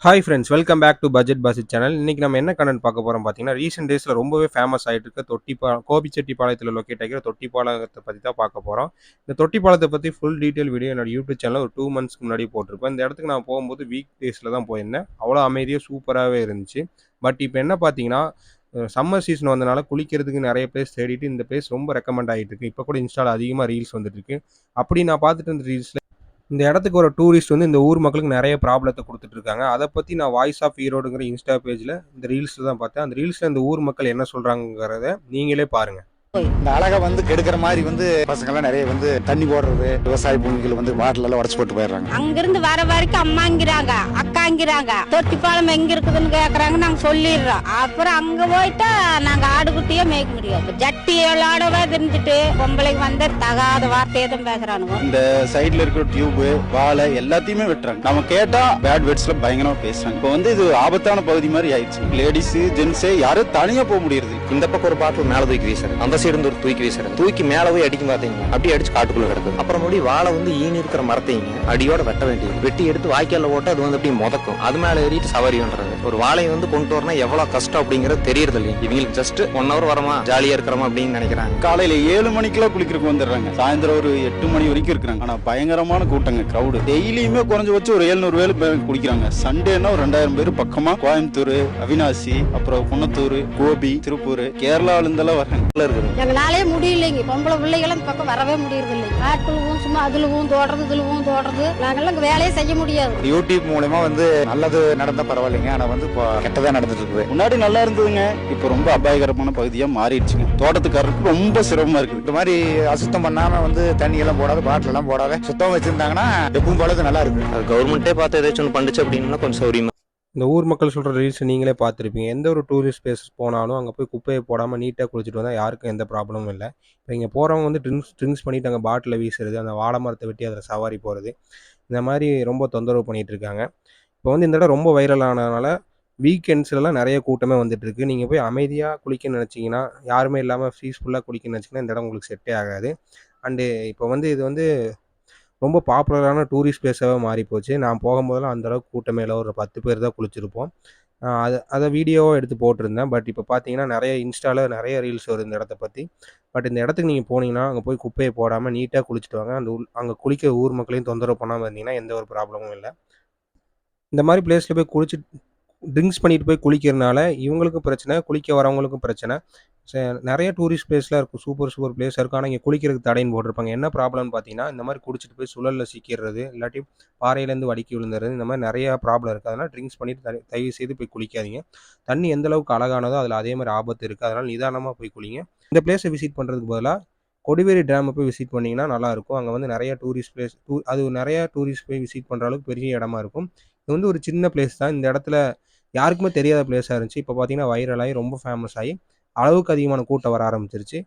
Hi friends, welcome back to budget பாசிட் channel. இன்னைக்கு நம்ம என்ன கண்டென்ட் பார்க்க போறோம் பார்த்தீங்கன்னா, ரீசென்ட் டேஸ்ல ரொம்பவே ஃபேமஸ் ஆயிட்டு இருக்க கோபிச்செட்டிப்பாளையத்தில லொக்கேட் ஆகிற தொட்டிப்பாலத்த பத்தி தான் பார்க்க போறோம். இந்த தொட்டிப்பாலத்த பத்தி ஃபுல் டீட்டெயில் வீடியோ என்னோட யூடியூப் சேனல்ல ஒரு 2 மந்த்ஸ்க்கு முன்னாடி போட்டிருப்பேன். இந்த இடத்துக்கு நான் போகும்போது வீக் டேஸ்ல தான் போயிருந்தேன். அவ்வளோ அமைதியா சூப்பராவே இருந்துச்சு. பட் இப்ப என்ன பார்த்தீங்கன்னா, சம்மர் சீசன் வந்தனால குளிக்கிறதுக்கு நெறைய பிளேஸ் தேடிட்டு இந்த பிளேஸ் ரொம்ப ரெக்கமெண்ட் ஆயிட்டு இருக்கு. இப்ப கூட இன்ஸ்டால அதிகமா ரீல்ஸ் வந்துட்டு இருக்கு. அப்படி நான் பார்த்துட்டு இருந்த ரீல்ஸ்ல இந்த இடத்துக்கு வர டூரிஸ்ட் வந்து இந்த ஊர் மக்களுக்கு நெறைய ப்ராப்ளத்த குடுத்துட்டு இருக்காங்க. அத பத்தி நான் வாய்ஸ் ஆஃப் ஈரோடுங்கிற இன்ஸ்டா பேஜ்ல இந்த ரீல்ஸ்ல தான் பார்த்தேன். அந்த ரீல்ஸ்ல இந்த ஊர் மக்கள் என்ன சொல்றாங்கங்கிறத நீங்களே பாருங்க. இந்த அழகை கெடுக்கிற மாதிரி பசங்க எல்லாம் நிறைய தண்ணி போடுறது, விவசாய பூமிகள் வாட்டில எல்லாம் உடச்சு போட்டு போயிடுறாங்க. அங்கிருந்து வர வரைக்கும் அம்மாங்கிறாங்க, அக்காங்கிறாங்க, தொட்டிப்பாலம் எங்க இருக்குதுன்னு கேக்குறாங்க. நாங்க சொல்லிடுறோம். அப்புறம் அங்க போயிட்டா நாங்க ஆடுகுட்டியே மேய்க்க முடியாது. ஜட்டியோட தெரிஞ்சுட்டு பொம்பளைக்கு தகாத வார்த்தையை தான் பேசுறானுங்க. இந்த சைட்ல இருக்கிற டியூப், வாழை எல்லாத்தையுமே வெட்டுறாங்க. நம்ம கேட்டா பேட் வேர்ட்ஸ்ல பயங்கரமா பேசுறாங்க. இப்போ இது ஆபத்தான பகுதி மாதிரி ஆயிடுச்சு. லேடிஸ் ஜென்ஸ் யாரும் தனியா போக முடியாது. இந்த பக்கம் ஒரு பாட்டில் மேல தூக்கி வீசுறது, அந்த சைடு ஒரு தூக்கி வீசுறது, தூக்கி மேல போய் அடிக்கும் பாத்தீங்க, அப்படியே அடிச்சு காட்டுக்குள்ள கிடக்குது. அப்புறம் வாழை ஈனி இருக்கிற மரத்தைங்க அடியோட வெட்ட வேண்டியது. வெட்டி எடுத்து வாய்க்கால போட்டு அது அப்படியே முதக்கும். அது மேல ஏறிட்டு சவாரின்றது. ஒரு வாழையை கொண்டு வரணும் எவ்வளவு கஷ்டம் அப்படிங்கறது தெரியறது இல்லைங்க. இவங்களுக்கு ஜஸ்ட் 1 hour வரமா ஜாலியா இருக்கிறோமா அப்படின்னு நினைக்கிறாங்க. காலையில 7 மணிக்கெல்லாம் குளிக்கிறதுக்கு வந்துடுறாங்க. சாயந்தரம் ஒரு 8 மணி வரைக்கும் இருக்கிறாங்க. ஆனா பயங்கரமான கூட்டங்க, கிரௌடு. டெய்லியுமே குறைஞ்சு வச்சு ஒரு 700 பேர் குளிக்கிறாங்க. சண்டேனா ஒரு 2000 பேர் பக்கமா கோயம்புத்தூர், அவினாசி, அப்புறம் குன்னத்தூர், கோபி, திருப்பூர், கேரளால இருந்தெல்லாம் வர்றாங்க. எங்களாலே முடியலைங்க. பொம்பளை பிள்ளைகளும் இந்த பக்கம் வரவே முடியறது இல்லை. ஆட்களும் சும்மா அதுலவும் தோடுறது இதுலவும் தோடுறது. நாங்கெல்லாம் வேலையே செய்ய முடியாது. யூடியூப் மூலமா நல்லது நடந்தா பரவாயில்லைங்க. ஆனா கெட்டதா நடந்துட்டு இருக்குது. முன்னாடி நல்லா இருந்ததுங்க, இப்ப ரொம்ப அபாயகரமான பகுதியா மாறிடுச்சுங்க. தோட்டத்துக்காரருக்கு ரொம்ப சிரமமா இருக்கு. இந்த மாதிரி அசுத்தம் பண்ணாம தண்ணி எல்லாம் போடாத, பாட்டில் எல்லாம் போடாத சுத்தம் வச்சிருந்தாங்கன்னா எப்பவும் போலது நல்லா இருக்கு. கவர்மெண்டே பார்த்து ஏதாச்சும் ஒன்று பண்ணுச்சு அப்படின்னா கொஞ்சம் சௌரியமா. இந்த ஊர் மக்கள் சொல்ற ரீல்ஸ் நீங்களே பார்த்துருப்பீங்க. எந்த ஒரு டூரிஸ்ட் பிளேஸ் போனாலும் அங்க போய் குப்பைய போடாம நீட்டா குளிச்சுட்டு வந்தா யாருக்கும் எந்த ப்ராப்ளமும் இல்ல. இப்ப இங்க போறவங்க ட்ரிங்க்ஸ் பண்ணிட்டு அங்க பாட்டில வீசுறது, அந்த வாழை மரத்த வெட்டி அதுல சவாரி போறது, இந்த மாரி ரொம்ப தொந்தரவு பண்ணிட்டு இருக்காங்க. இப்போ இந்த இடம் ரொம்ப வைரல் ஆனதுனால வீக்கெண்ட்ஸ்லலாம் நெறைய கூட்டமே வந்துட்டு இருக்கு. நீங்க போய் அமைதியா குளிக்கணும்னு நெனச்சீங்கன்னா, யாருமே இல்லாம பீஸ்ஃபுல்லா குளிக்கணும்னு நெனச்சீங்கன்னா, இந்த இடம் உங்களுக்கு செட்டே ஆகாது. அண்டு இப்போ இது ரொம்ப பாப்புலரான டூரிஸ்ட் பிளேஸாவே மாறிப்போச்சு. நான் போகும்போதெல்லாம் அந்த அளவுக்கு கூட்டமே இல்ல. ஒரு 10 பேர் தான் குளிச்சிருப்போம். அத வீடியோவா எடுத்து போட்டிருந்தேன். பட் இப்ப பார்த்தீங்கன்னா, நெறைய இன்ஸ்டால நெறைய ரீல்ஸ் வருது இந்த இடத்த பத்தி. பட் இந்த இடத்துக்கு நீங்க போனீங்கன்னா, அங்க போய் குப்பைய போடாம நீட்டா குளிச்சுட்டு வாங்க. அங்க குளிக்கிற ஊர் மக்களையும் தொந்தரவு பண்ணாம இருந்தீங்கன்னா, எந்த ஒரு ப்ராப்ளமும் இல்ல. இந்த மாரி பிளேஸ்ல போய் ட்ரிங்க்ஸ் பண்ணிட்டு போய் குளிக்கிறனால இவங்களுக்கும் பிரச்சனை, குளிக்க வரவங்களுக்கும் பிரச்சனை. ச நெறைய டூரிஸ்ட் பிளேஸ்லாம் இருக்கும். சூப்பர் பிளேஸா இருக்கும். ஆனா, இங்க குளிக்கிறதுக்கு தடைன்னு போட்டிருப்பாங்க. என்ன ப்ராப்ளம்னு பார்த்தீங்கன்னா, இந்த மாரி குடிச்சிட்டு போய் சுழல்ல சிக்கிறது, இல்லாட்டி பாறையிலேருந்து வழுக்கி விழுந்துறது, இந்த மாரி நெறையா ப்ராப்ளம் இருக்கு. அதனால ட்ரிங்க்ஸ் பண்ணிட்டு தயவு செய்து போய் குளிக்காதீங்க. தண்ணி எந்த அளவுக்கு அழகானதோ, அதில அதே மாரி ஆபத்து இருக்கு. அதனால நிதானமா போய் குளிங்க. இந்த பிளேஸ விசிட் பண்றதுக்கு பதிலா கொடிவேரி டேம போய் விசிட் பண்ணீங்கன்னா நல்லாயிருக்கும். அங்க நெறைய டூரிஸ்ட் பிளேஸ் அது நெறைய டூரிஸ்ட் போய் விசிட் பண்ற அளவுக்கு பெரிய இடமா இருக்கும். இது ஒரு சின்ன பிளேஸ் தான். இந்த இடத்துல யாருக்குமே தெரியாத பிளேஸா இருந்துச்சு. இப்ப பார்த்தீங்கன்னா, வைரல் ஆயி ரொம்ப ஃபேமஸ் ஆயி, அளவுக்கு அதிகமான கூட்டம் வர ஆரம்பிச்சிருச்சு.